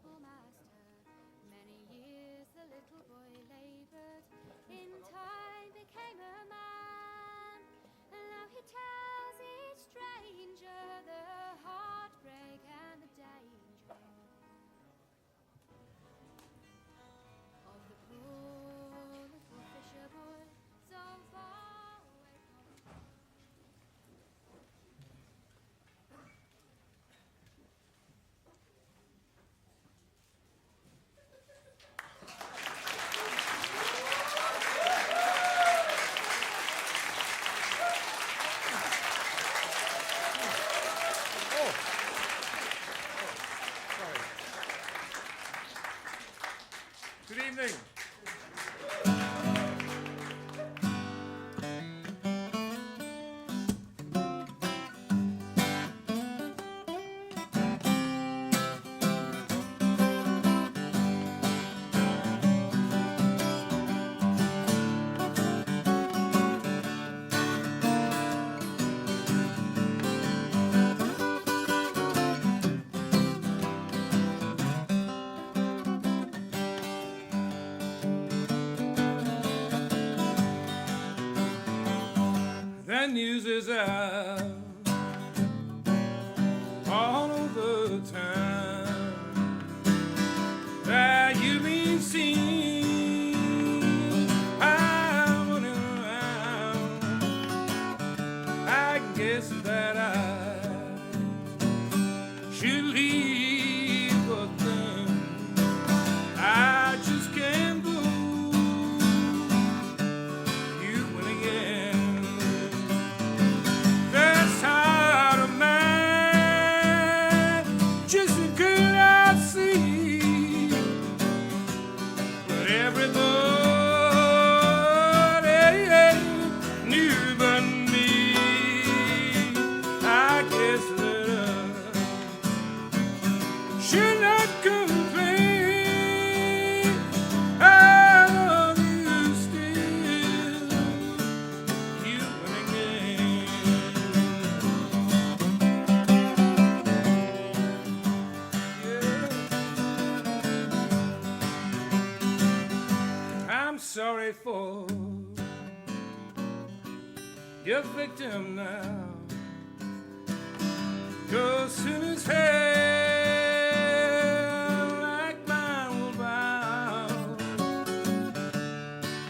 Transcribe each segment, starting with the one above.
faithful master. Many years the little boy labored, in time became a man. And now he tells each stranger the heartbreak and the danger of the poor little fisher boy so far away from home. Good evening. The news is out all over town that you've been seen out running around. I guess that I should leave, but then I just can't go. You went again. Sorry for your victim now, 'cause soon as hell like mine will bow,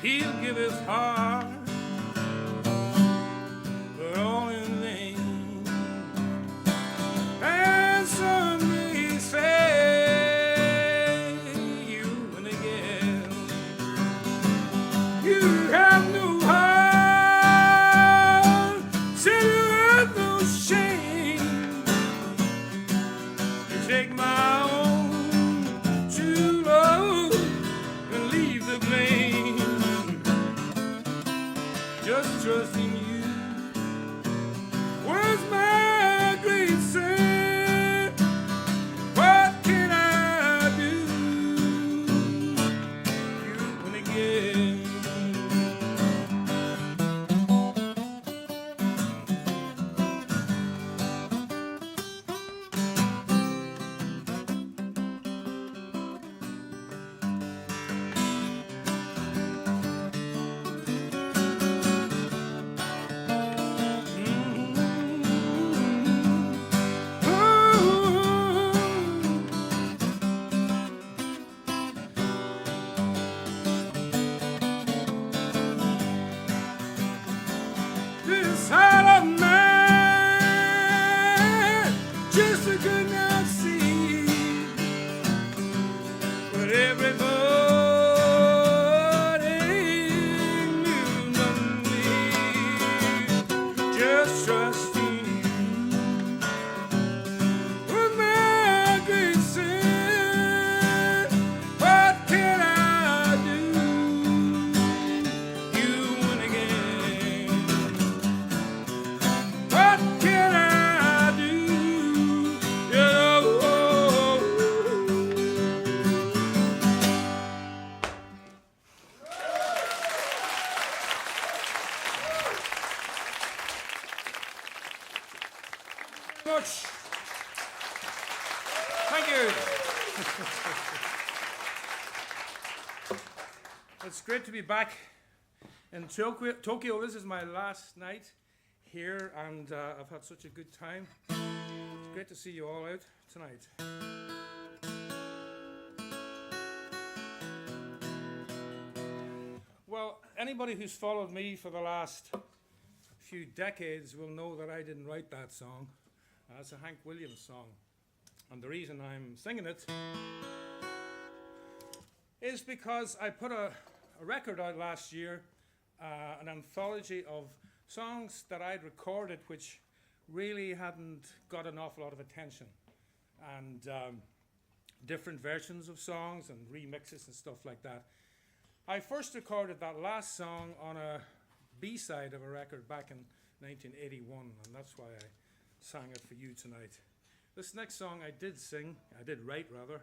he'll give his heart, but all in vain. And someday say you have no heart, say you have no shame. You take my own true love and leave the blame. Just trusting you was my great sin. What can I do? You win again. This heart of mine just could not see, but everybody knew but me. Just trusting you was my great sin. What can I do? You win again. What can I do? Much. Thank you. It's great to be back in Tokyo. This is my last night here, and I've had such a good time. It's great to see you all out tonight. Well, anybody who's followed me for the last few decades will know that I didn't write that song. It's a Hank Williams song. And the reason I'm singing it is because I put a record out last year, an anthology of songs that I'd recorded which really hadn't got an awful lot of attention. And different versions of songs and remixes and stuff like that. I first recorded that last song on a B-side of a record back in 1981, and that's why I sang it for you tonight. This next song I did write rather.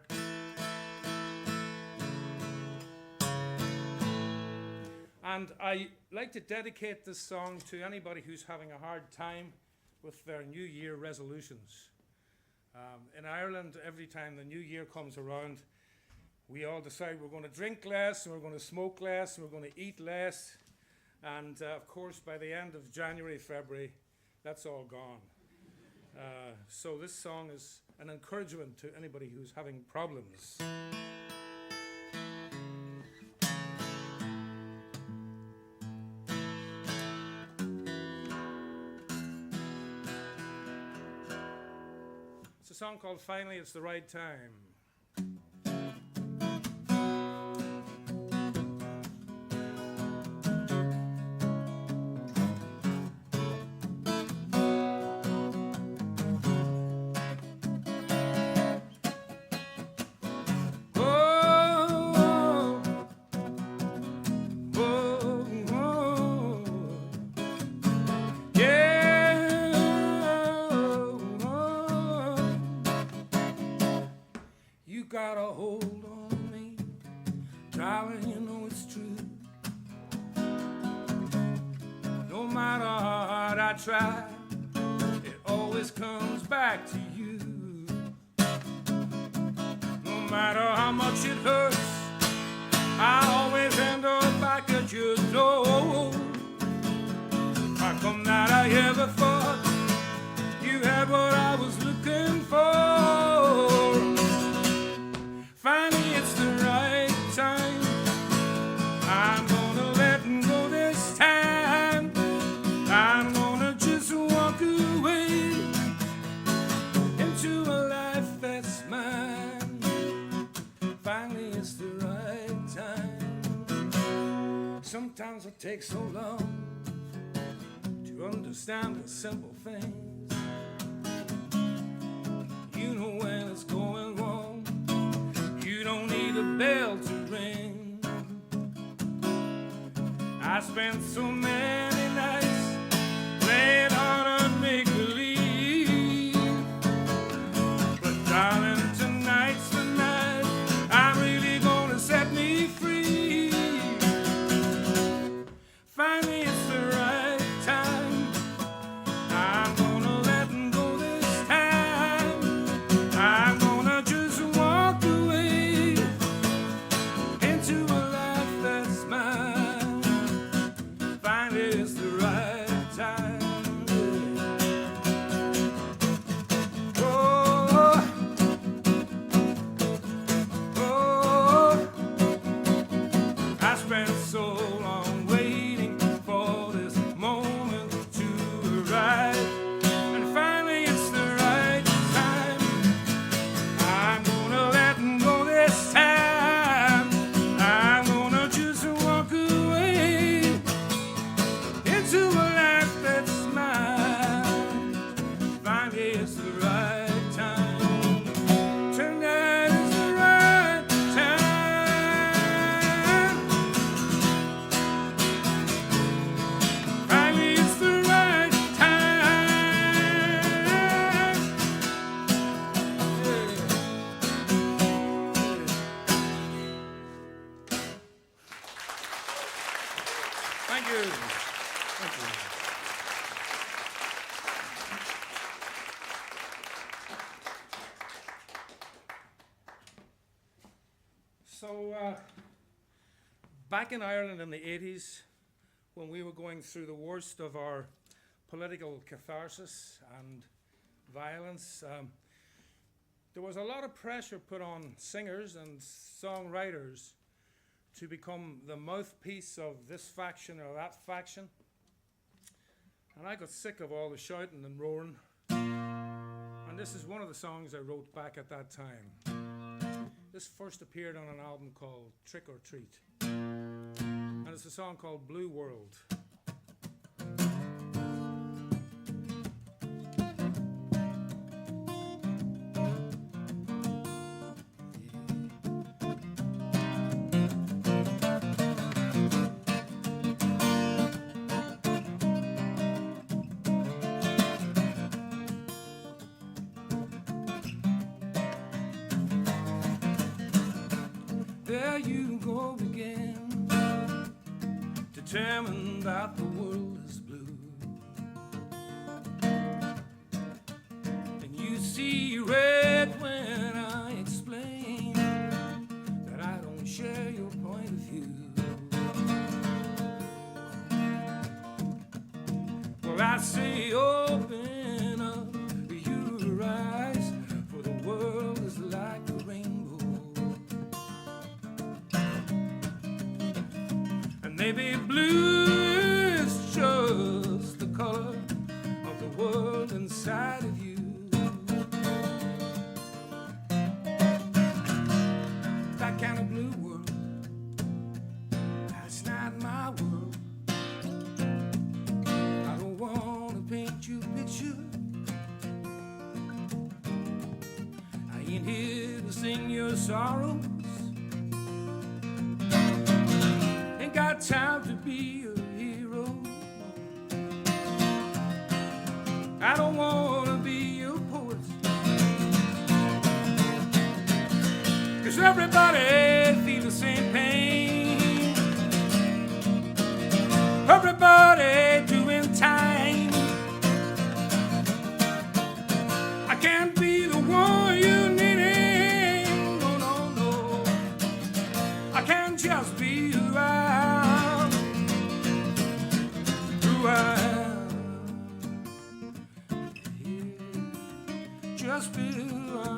And I like to dedicate this song to anybody who's having a hard time with their New Year resolutions. In Ireland, every time the New Year comes around, we all decide we're going to drink less, and we're going to smoke less, and we're going to eat less. And of course, by the end of January, February, that's all gone. So this song is an encouragement to anybody who's having problems. It's a song called Finally It's the Right Time. Got a hold on me, darling, you know it's true. No matter how hard I try, it always comes back to you. No matter how much it hurts, I always end up back at your door. How come that I ever thought you had what I was looking for? Finally, it's the right time. I'm gonna let go this time. I'm gonna just walk away into a life that's mine. Finally, it's the right time. Sometimes it takes so long to understand the simple things. You know when it's going wrong. You don't need a bell to ring. I spent so many nights playing hard on make-believe. But darling, tonight's the night I'm really gonna set me free. Finally, it's the right time. I'm gonna let go this time. I'm gonna just walk away into a life that's mine. Finally, it's the right time. Oh, oh, I spent so long waiting for this moment to arrive. And finally, it's the right time. I'm gonna let go this time. I'm gonna just walk away into a life that's mine. Finally, it's the right time. Tonight is the right time. Finally, it's the right time. Yeah. Thank you. Thank you. back in Ireland in the 80s, when we were going through the worst of our political catharsis and violence, there was a lot of pressure put on singers and songwriters to become the mouthpiece of this faction or that faction. And I got sick of all the shouting and roaring. And this is one of the songs I wrote back at that time. This first appeared on an album called Trick or Treat. And it's a song called Blue World. There you go again, determined that the world is blue. And you see red when I explain that I don't share your point of view. Well, I say open up your eyes, for the world is like a rainbow. Maybe blue is just the color of the world inside of you. That kind of blue world, that's not my world. I don't want to paint you a picture. I ain't here to sing your sorrows. Got time to be a hero. I don't want to be your poet, 'cause everybody feels the same pain. Everybody doing time. I can't be the one you need. No, no, no. I can't just be who I am. Just be who I am.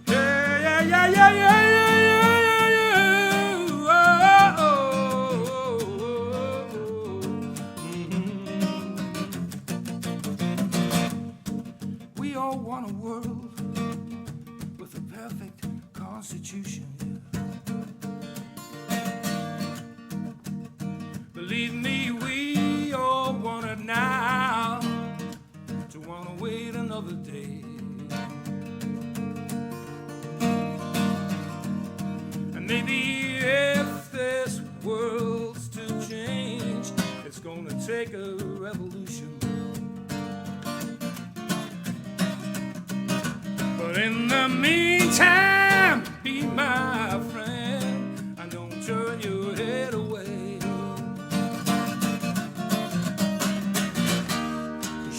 Yeah, yeah, yeah, yeah, yeah, yeah, yeah. Oh, oh, oh, oh. We all want a world with a perfect constitution. Believe me, we all want it now, to want to wait another day. And maybe if this world's to change, it's gonna take a revolution. But in the meantime, be my friend, and don't turn your head away.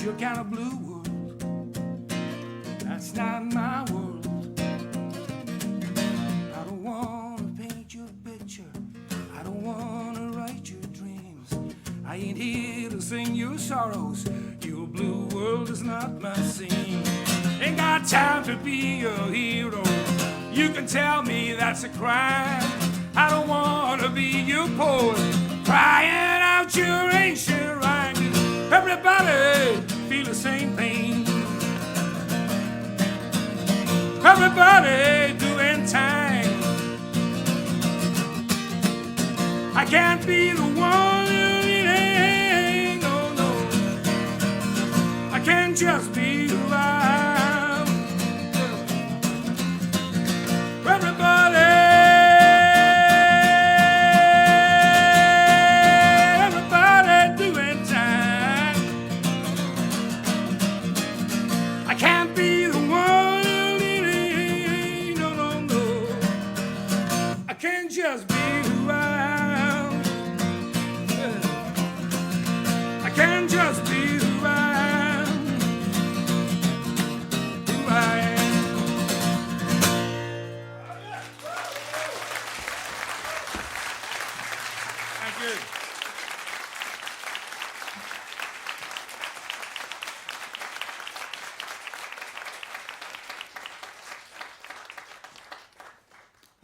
Your kind of blue world, that's not my world. I don't want to paint your picture, I don't want to write your dreams. I ain't here to sing your sorrows, your blue world is not my scene. Ain't got time to be your hero, you can tell me that's a crime. I don't want to be your poet, crying out your ancient rhymes. Everybody feel the same pain. Everybody doing time. I can't be the one you need. No, no. I can't just be who I am. Everybody. Just be who I am. I can't just be who I am. Who I am.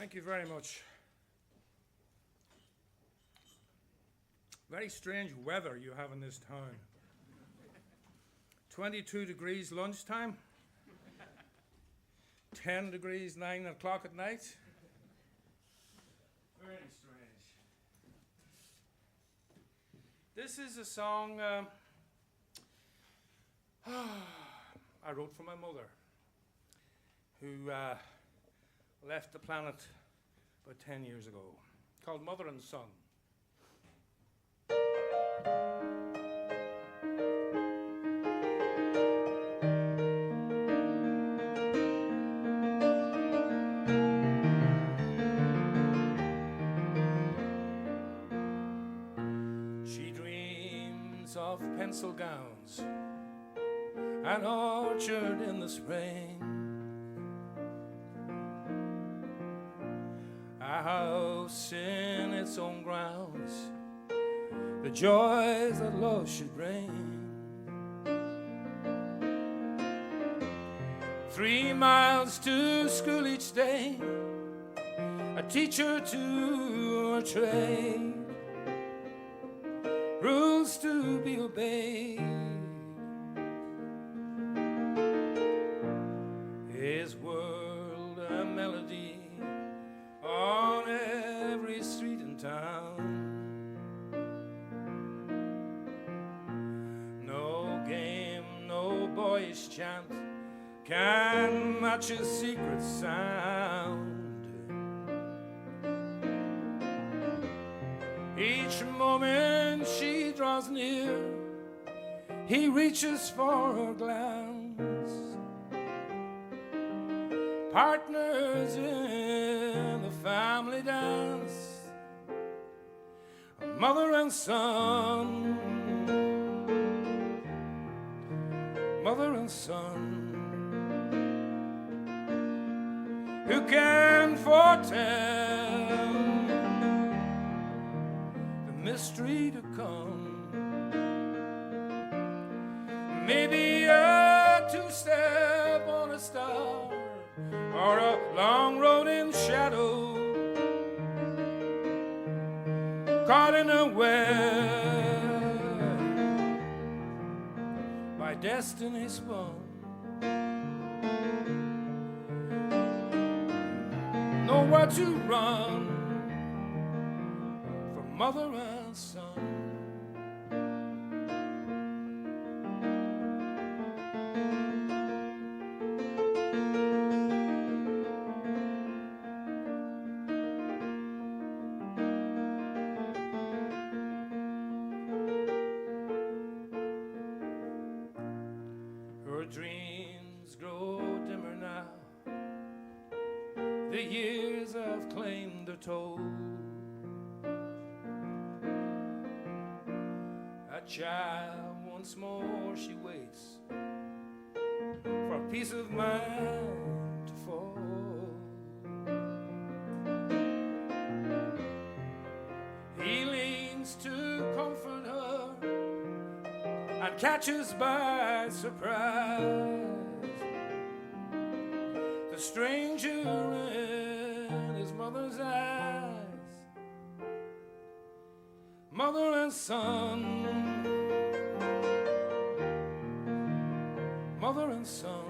Thank you very much. Very strange weather you have in this town. 22 degrees lunchtime, 10 degrees 9 o'clock at night. Very strange. This is a song I wrote for my mother, who left the planet about 10 years ago, called Mother and Son. She dreams of pencil gowns, an orchard in the spring, a house in its own grounds, the joys that love should bring. 3 miles to school each day, a teacher to a trade, rules to be obeyed. His world a melody on every street in town. No game, no boyish chant can match his secret sound. Each moment she draws near, he reaches for her glance. Partners in the family dance, mother and son, mother and son. Who can foretell the mystery to come? Maybe a two-step on a star, or a long road in shadow, caught in a web by destiny spun. Nowhere to run from mother and son. Her dreams grow dimmer now, the years have claimed their toll. A child, once more she waits for a peace of mind to fall. He leans to comfort her and catches by surprise the stranger in his mother's eyes. Mother and son, mother and son.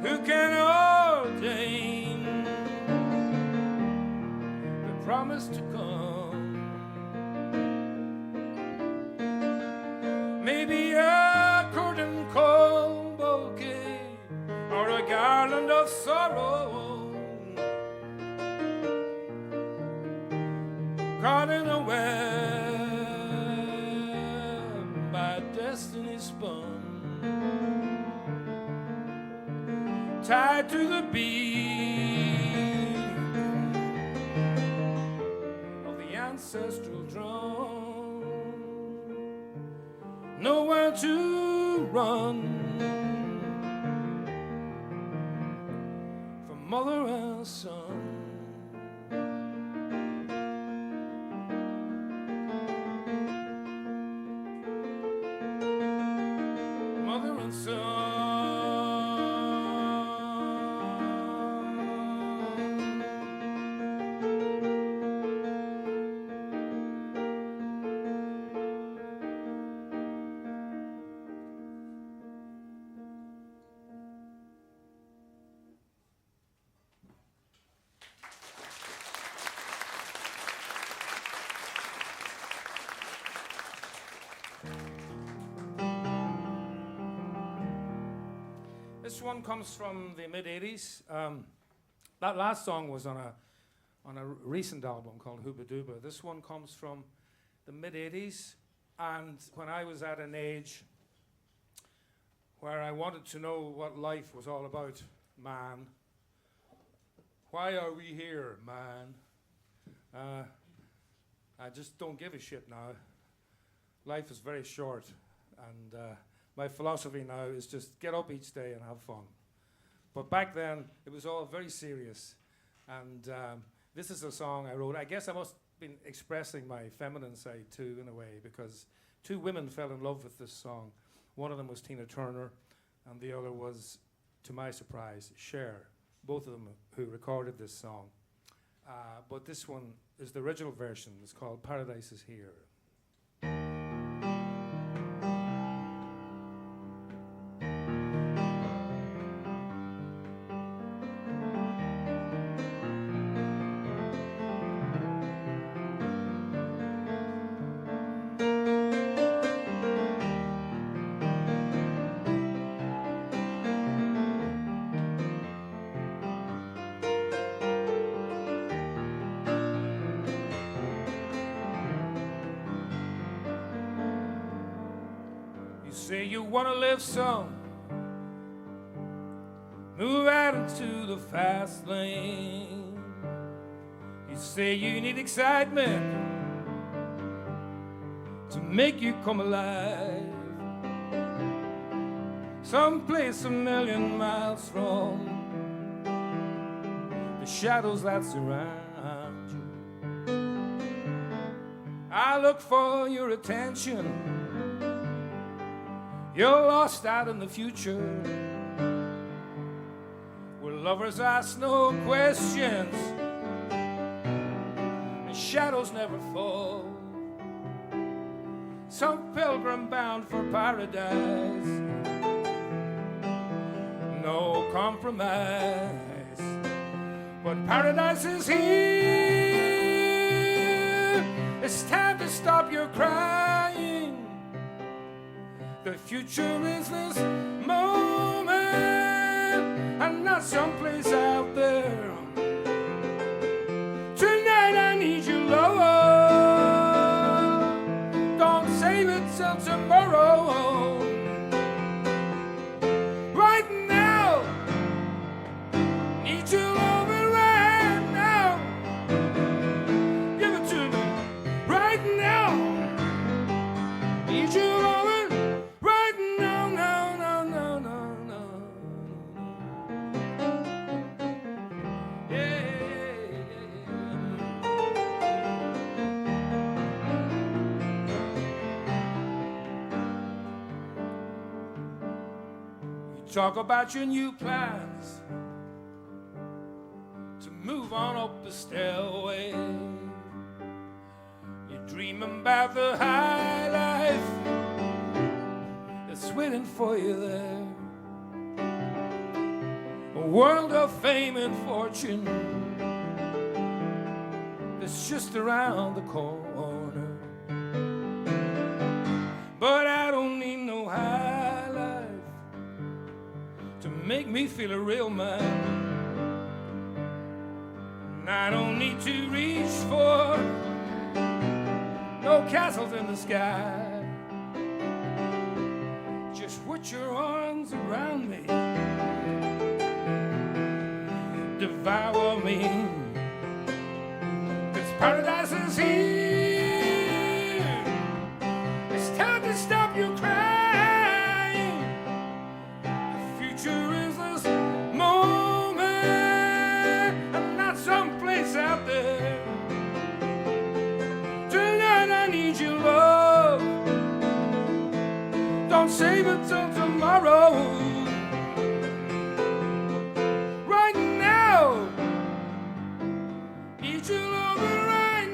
Who can ordain the promise to come? Maybe a curtain call bouquet, or a garland of sorrow, caught in a web by destiny spun, tied to the beat of the ancestral drum. Nowhere to run from mother and son. Mother and son. This one comes from the mid-'80s. That last song was on a recent album called Hooba Dooba. This one comes from the mid-'80s, and when I was at an age where I wanted to know what life was all about, man. Why are we here, man? I just don't give a shit now. Life is very short, and my philosophy now is just get up each day and have fun. But back then, it was all very serious, and this is a song I wrote. I guess I must have been expressing my feminine side too, in a way, because two women fell in love with this song. One of them was Tina Turner, and the other was, to my surprise, Cher. Both of them who recorded this song. But this one is the original version. It's called Paradise Is Here. Say you want to live some, move out into the fast lane. You say you need excitement to make you come alive. Someplace 1,000,000 miles from the shadows that surround you. I look for your attention. You're lost out in the future, where lovers ask no questions and shadows never fall. Some pilgrim bound for paradise, no compromise. But paradise is here. It's time to stop your crying. The future is this moment, and not someplace out there. Tonight I need your love. Don't save it till tomorrow. Right now, need your love right now. Give it to me right now. Need your love. Talk about your new plans to move on up the stairway. You're dreaming about the high life that's waiting for you there. A world of fame and fortune that's just around the corner. But I don't need no high life to make me feel a real man. And I don't need to reach for no castles in the sky. Just put your arms around me, devour me, 'cause paradise is here. It's time to stop your crying. Is this moment, and not someplace out there. Tonight I need your love. Don't save it till tomorrow. Right now, need your love right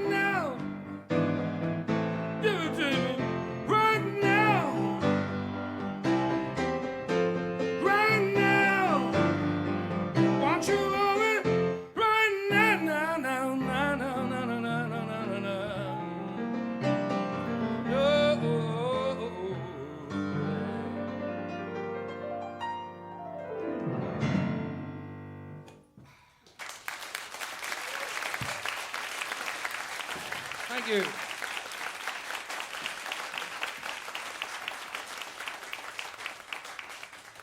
Thank you.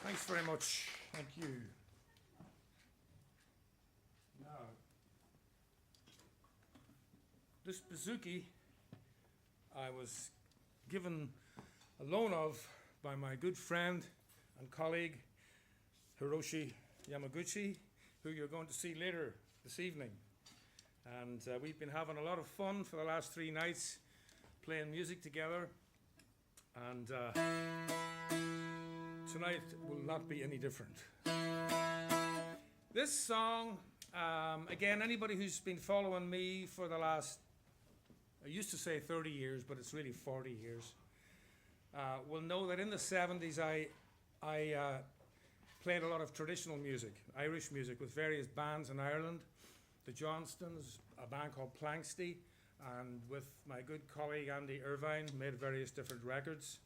Thanks very much. Thank you. Now, this bouzouki I was given a loan of by my good friend and colleague Hiroshi Yamaguchi, who you're going to see later this evening. And we've been having a lot of fun for the last 3 nights playing music together. And tonight will not be any different. This song, again, anybody who's been following me for the last, I used to say 30 years, but it's really 40 years, will know that in the 70s I played a lot of traditional music, Irish music, with various bands in Ireland. The Johnstons, a band called Planksty, and with my good colleague Andy Irvine, made various different records.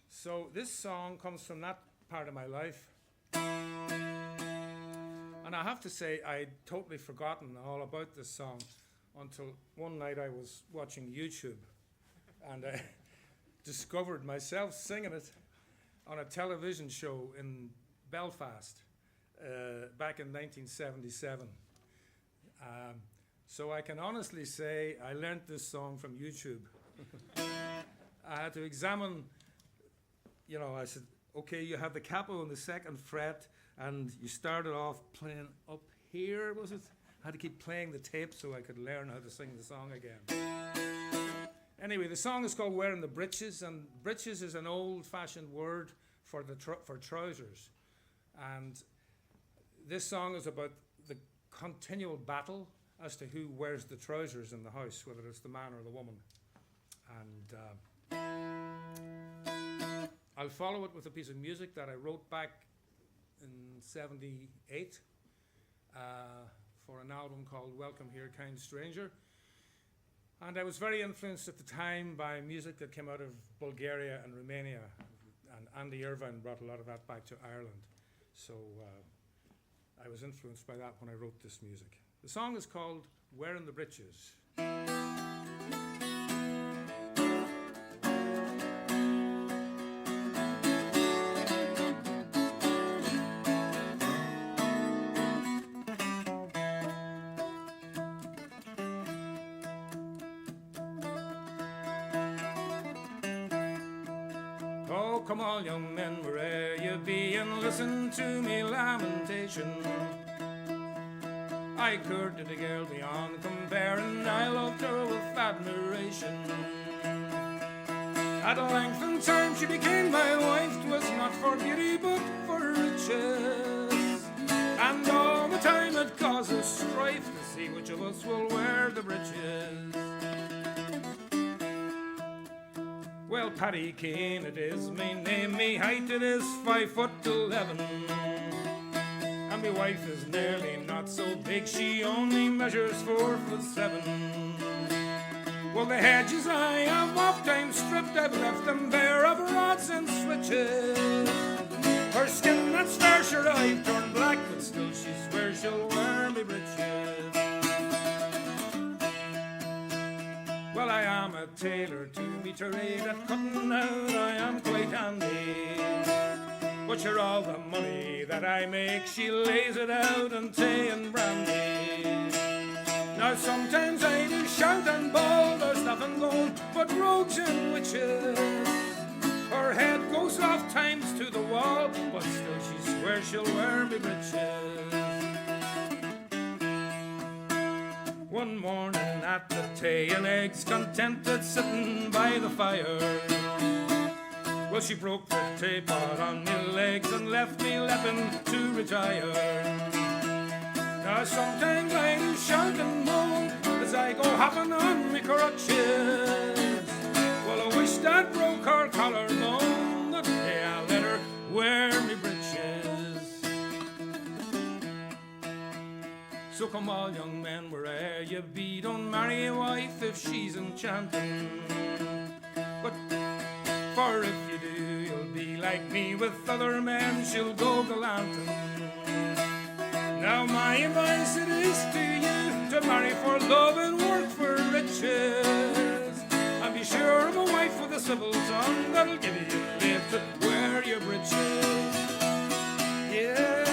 So this song comes from that part of my life. And I have to say, I'd totally forgotten all about this song until one night I was watching YouTube and I discovered myself singing it on a television show in Belfast back in 1977. So I can honestly say I learned this song from YouTube. I had to examine, you know, I said, okay, you have the capo on the 2nd fret and you started off playing up here, was it? I had to keep playing the tape so I could learn how to sing the song again. Anyway, the song is called Wearing the Breeches, and breeches is an old-fashioned word for for trousers. And this song is about the continual battle as to who wears the trousers in the house, whether it's the man or the woman. And I'll follow it with a piece of music that I wrote back in '78 for an album called Welcome Here, Kind Stranger. And I was very influenced at the time by music that came out of Bulgaria and Romania. And Andy Irvine brought a lot of that back to Ireland. So I was influenced by that when I wrote this music. The song is called Wearing the Breeches. Oh, come on, young men, where'er you be, and listen to me lamentation. I courted a girl beyond compare, and I loved her with admiration. At length in time she became my wife. 'Twas not for beauty but for riches, and all the time it causes strife to see which of us will wear the breeches. Well, Paddy Kane it is me name, me height it is 5'11", and my wife is nearly not so big, she only measures 4'7". Well, the hedges I have oft times stripped, I've left them bare of rods and switches. Her skin that's fair, sure I've turned black, but still she swears she'll wear me breeches. Well, I am a tailor to me trade, at cutting out I am quite handy. But sure all the money that I make, she lays it out in tea and brandy. Now sometimes I do shout and bawl, there's nothing going but rogues and witches. Her head goes off times to the wall, but still she swears she'll wear me breeches. One morning at the tea and eggs, contented sitting by the fire, well, she broke the teapot on me legs and left me leaping to retire. Now sometimes I do shout and moan as I go hopping on me crutches. Well, I wish that broke her collarbone the day I let her wear me breeches. So come all young men, where'er you be, don't marry a wife if she's enchanting. But for if you do, you'll be like me, with other men she'll go gallanting. Now my advice it is to you, to marry for love and work for riches. sure of a wife with a civil tongue that'll give you leave to wear your breeches. Yeah.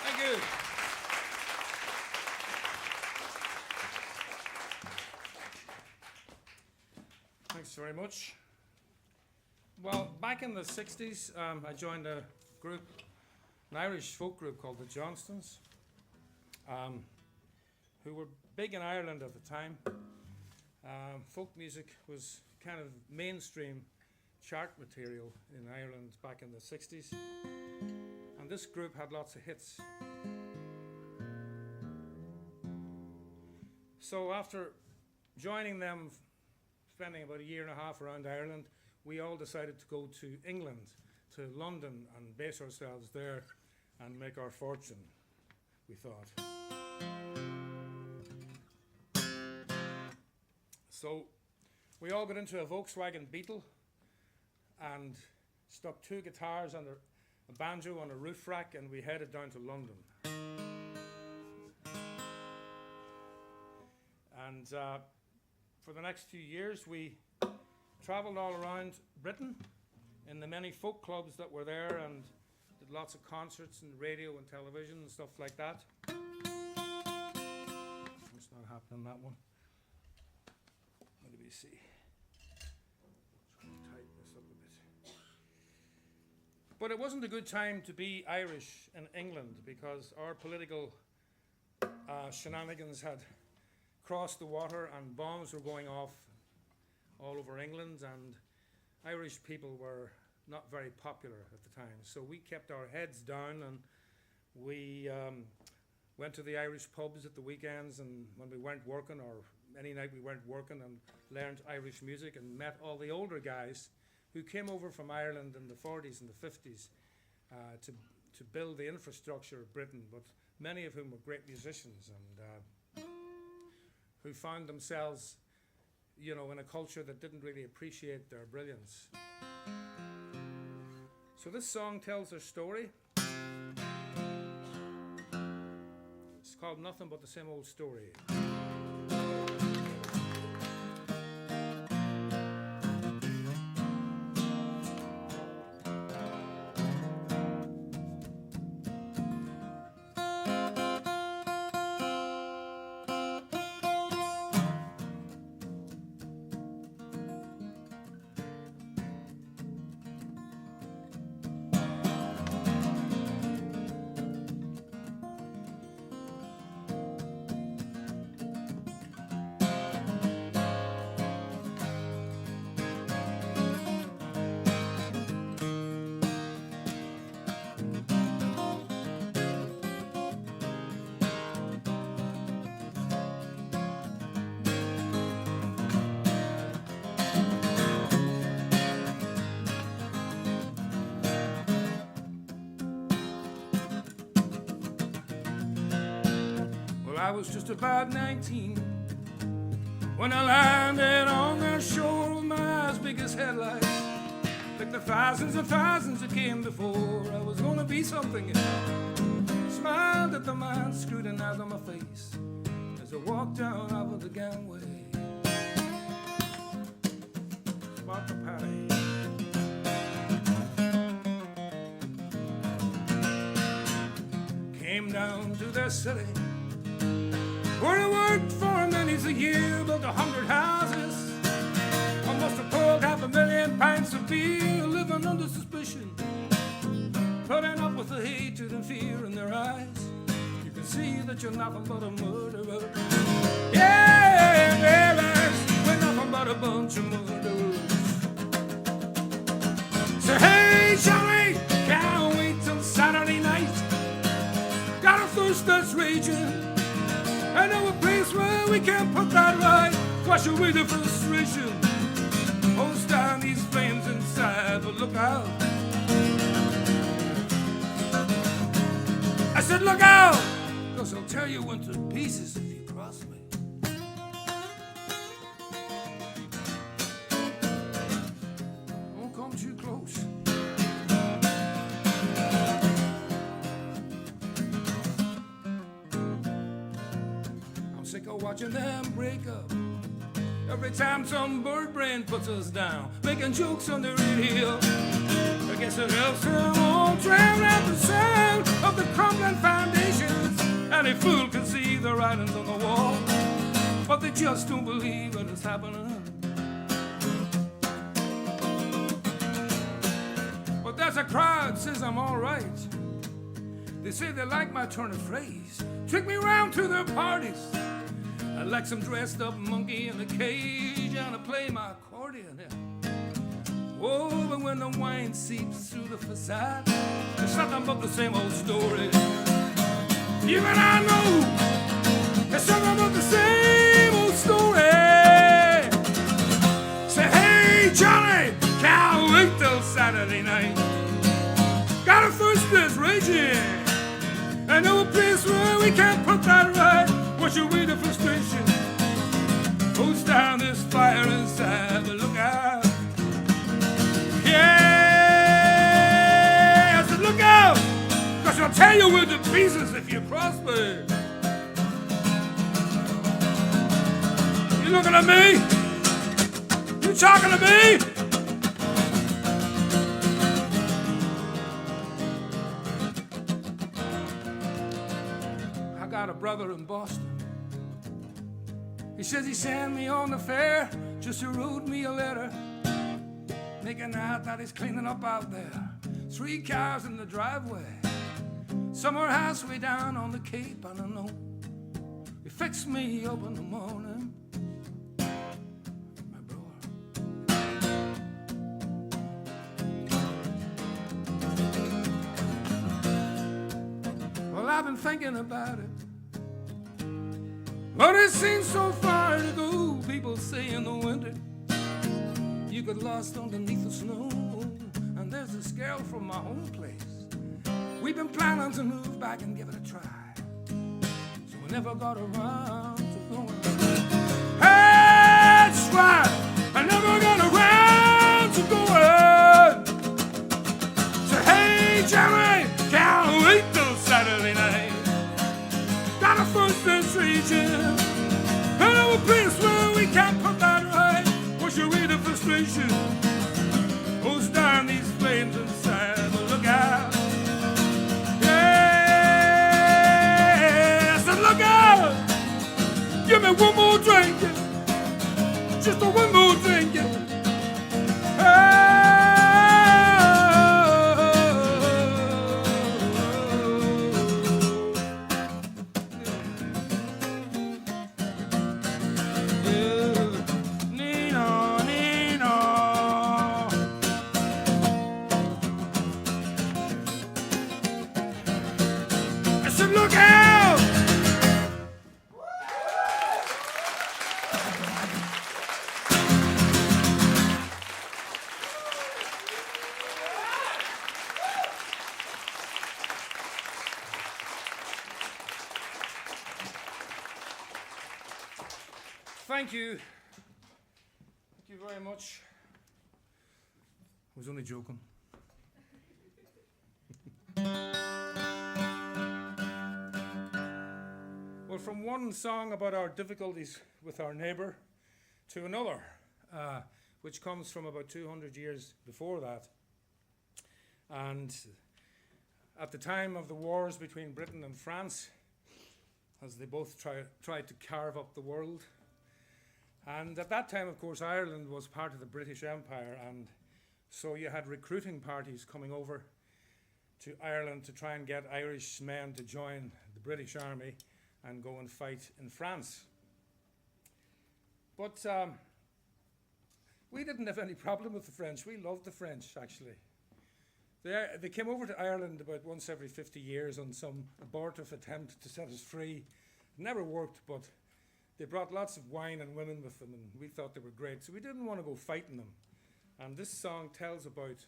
Thank you. Thanks very much. Well, back in the 60s, I joined a group, an Irish folk group called the Johnstons, who were big in Ireland at the time. Folk music was kind of mainstream chart material in Ireland back in the 60s. And this group had lots of hits. So after joining them, spending about a year and a half around Ireland, we all decided to go to England, to London, and base ourselves there and make our fortune, we thought. So we all got into a Volkswagen Beetle and stuck 2 guitars under a banjo on a roof rack, and we headed down to London. And for the next few years, we travelled all around Britain in the many folk clubs that were there, and did lots of concerts and radio and television and stuff like that. It's not happening, that one. What do we see? Just going to tighten this up a bit. But it wasn't a good time to be Irish in England, because our political shenanigans had crossed the water and bombs were going off all over England, and Irish people were not very popular at the time. So we kept our heads down, and we went to the Irish pubs at the weekends, and when we weren't working, or any night we weren't working, and learned Irish music and met all the older guys who came over from Ireland in the 40s and the 50s to build the infrastructure of Britain, but many of whom were great musicians and who found themselves, you know, in a culture that didn't really appreciate their brilliance. So this song tells their story. It's called Nothing But the Same Old Story. I was just about 19 when I landed on that shore with my eyes big as headlights. Like the thousands and thousands that came before, I was gonna be something. Smiled at the man scrutinizing my face as I walked down out of the gangway. About the party. Came down to the city where I worked for many's a year, built 100 houses, almost a pulled 500,000 pints of beer, living under suspicion, putting up with the hatred and fear in their eyes. You can see that you're nothing but a murderer. Yeah, baby, we're nothing but a bunch of murderers. Say, hey, Johnny, can't wait till Saturday night. Got a thirst that's raging. I know a place where we can put that right. Wash away the frustration. Hose down these flames inside, but look out. I said look out, 'cause I'll tear you into pieces if you cross me. Don't come too close. Sick of watching them break up. Every time some bird brain puts us down, making jokes on the radio. I guess it helps them all drown out the sound of the crumbling foundations. Any fool can see the writings on the wall, but they just don't believe what is happening. But there's a crowd says I'm all right. They say they like my turn of phrase, trick me round to their parties. I like some dressed up monkey in a cage, and I play my accordion. Whoa, but when the wine seeps through the facade, it's nothing but the same old story. Even I know it's something but the same old story. Say, hey, Johnny, can't wait till Saturday night. Got a thirst that's raging. I know a place where we can put that right. Wash away the frustration. Hose down this fire inside, but look out. Yeah, I said look out, 'cause I'll tear you into pieces if you cross me. You looking at me? You talking to me? I got a brother in Boston. He says he sent me on the fair, just to wrote me a letter, making out that he's cleaning up out there. 3 cars in the driveway, summer house way down on the Cape, I don't know. He fixed me up in the morning, my brother. Well, I've been thinking about it. But it seems so far to go. People say in the winter you get lost underneath the snow. And there's this girl from my home place. We've been planning to move back and give it a try, so we never got around to going. That's right, I never got around to going. So hey, Jerry, can't wait till Saturday night. Got a first that's raging. I know a place where we can put that right. Wash away the frustration. Hose down these flames inside, but look out. Yeah, I said look out. Give me one more drink. Just a one more drink. Look out! Thank you. Thank you very much. I was only joking. Well, from one song about our difficulties with our neighbour to another, which comes from about 200 years before that. And at the time of the wars between Britain and France, as they both tried to carve up the world. And at that time, of course, Ireland was part of the British Empire, and so you had recruiting parties coming over to Ireland to try and get Irish men to join the British Army and go and fight in France. But we didn't have any problem with the French. We loved the French, actually. They came over to Ireland about once every 50 years on some abortive attempt to set us free. It never worked, but they brought lots of wine and women with them, and we thought they were great, so we didn't want to go fighting them. And this song tells about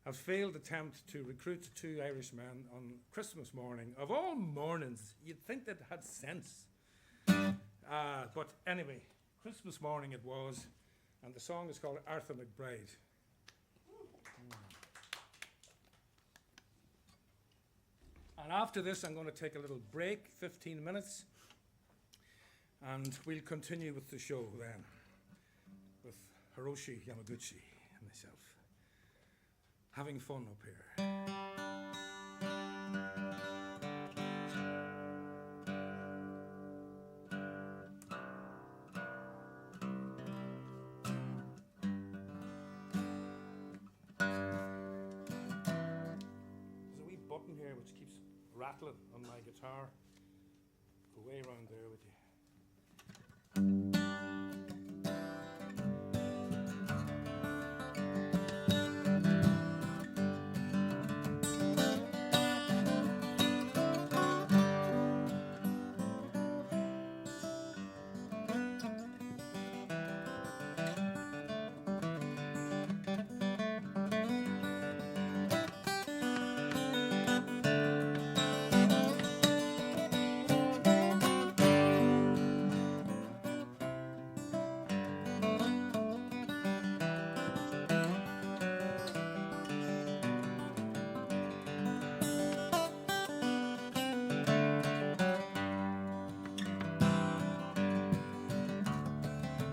a failed attempt to recruit two Irishmen on Christmas morning. Of all mornings, you'd think they'd had sense. But anyway, Christmas morning it was, and the song is called Arthur McBride. And after this, I'm going to take a little break, 15 minutes, and we'll continue with the show then, with Hiroshi Yamaguchi and myself. Having fun up here. Here which keeps rattling on my guitar. Go way around there with you.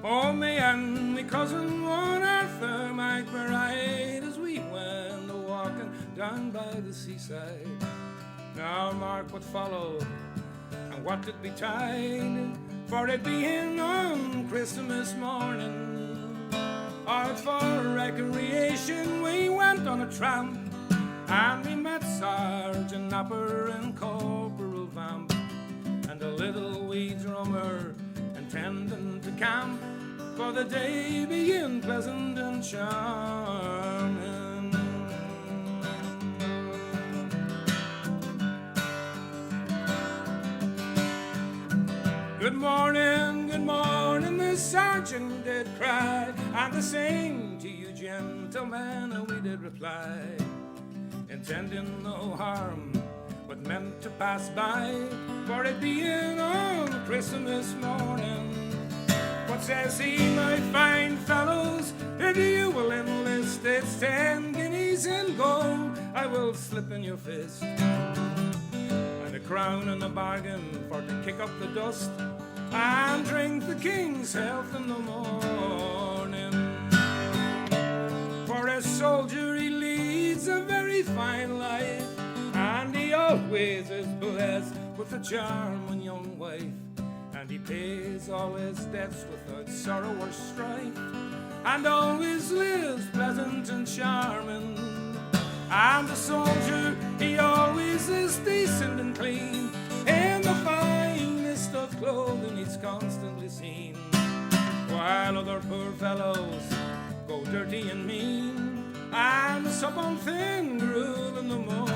Oh, me and me cousin one Arthur McBride, as we went a-walking down by the seaside. Now mark what followed and what did betide, for it being on Christmas morning. Out for recreation we went on a tramp, and we met Sergeant Napper and Corporal Vamp, and a little wee drummer intending to camp, for the day being pleasant and charming. Good morning, the sergeant did cry, and the same to you, gentlemen, we did reply, intending no harm, but meant to pass by, for it being on Christmas morning. What says he, my fine fellows, if you will enlist, it's 10 guineas in gold I will slip in your fist, and a crown in the bargain for to kick up the dust and drink the king's health in the morning. For a soldier he leads a very fine life, and he always is blessed with a charming young wife, and he pays all his debts without sorrow or strife, and always lives pleasant and charming. And the soldier, he always is decent and clean, in the finest of clothing he's constantly seen, while other poor fellows go dirty and mean, and sup on thin gruel in the morning.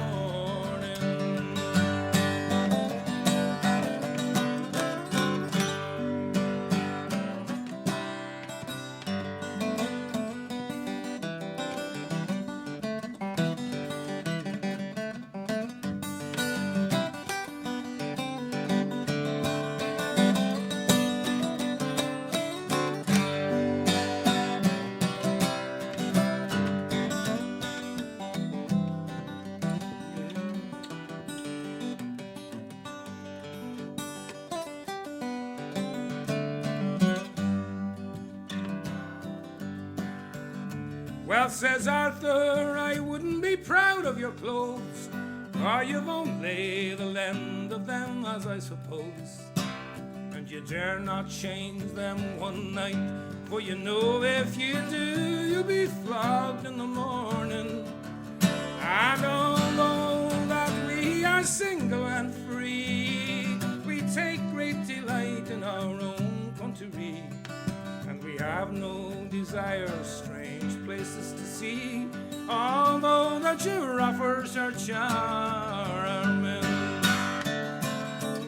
Well, says Arthur, I wouldn't be proud of your clothes, for you've only the length of them, as I suppose. And you dare not change them one night, for you know if you do, you'll be flogged in the morning. And although that we are single and free, we take great delight in our own country, and we have no desire strange places to see, although the giraffes are charming.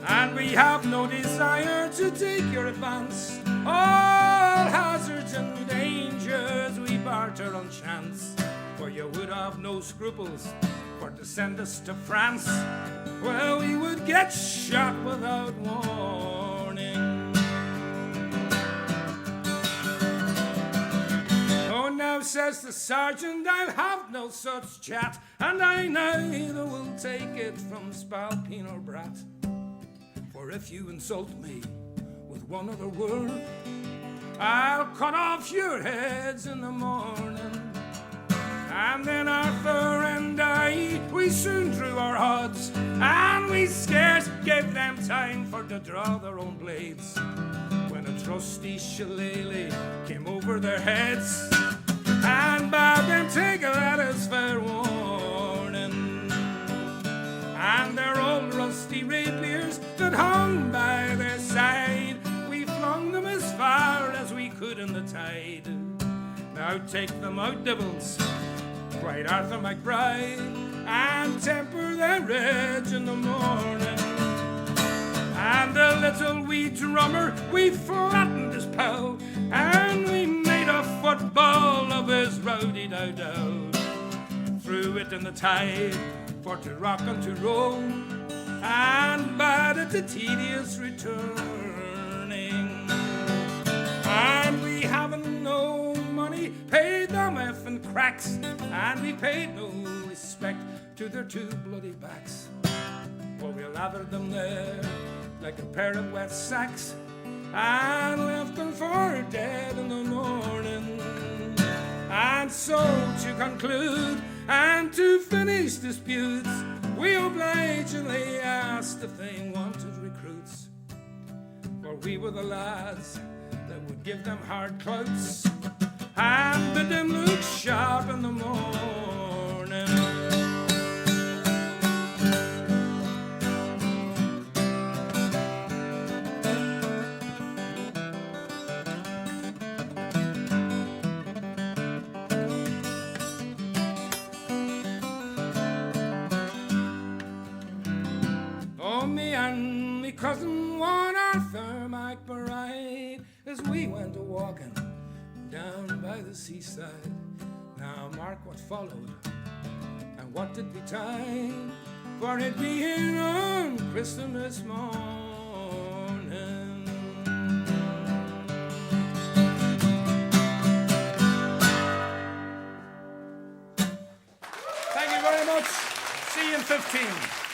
And we have no desire to take your advance, all hazards and dangers we barter on chance, for you would have no scruples for to send us to France, well, we would get shot without warning. Oh, now, says the sergeant, I'll have no such chat, and I neither will take it from spalpeen or brat. For if you insult me with one other word, I'll cut off your heads in the morning. And then Arthur and I, we soon drew our odds, and we scarce gave them time for to draw their own blades, when a trusty shillelagh came over their heads and bade them take that as fair warning. And their old rusty rapiers that hung by their side, we flung them as far as we could in the tide. Now take them out, devils, cried Arthur McBride, and temper their edge in the morning. And the little wee drummer, we flattened his pow, and we made a football of his rowdy-dow-dow. Threw it in the tide for to rock and to roll, and bade it a tedious returning. And we haven't no money, paid them effing cracks, and we paid no respect to their two bloody backs, for we lathered them there like a pair of wet sacks, and left them for dead in the morning. And so to conclude and to finish disputes, we obligingly asked if they wanted recruits, for we were the lads that would give them hard clouts and bid them look sharp in the morning. Oh, me and me cousin one Arthur McBride, as we went a-walking down by the seaside. Now mark what followed, and what did be time, for it being on Christmas morning. Thank you very much. See you in 15.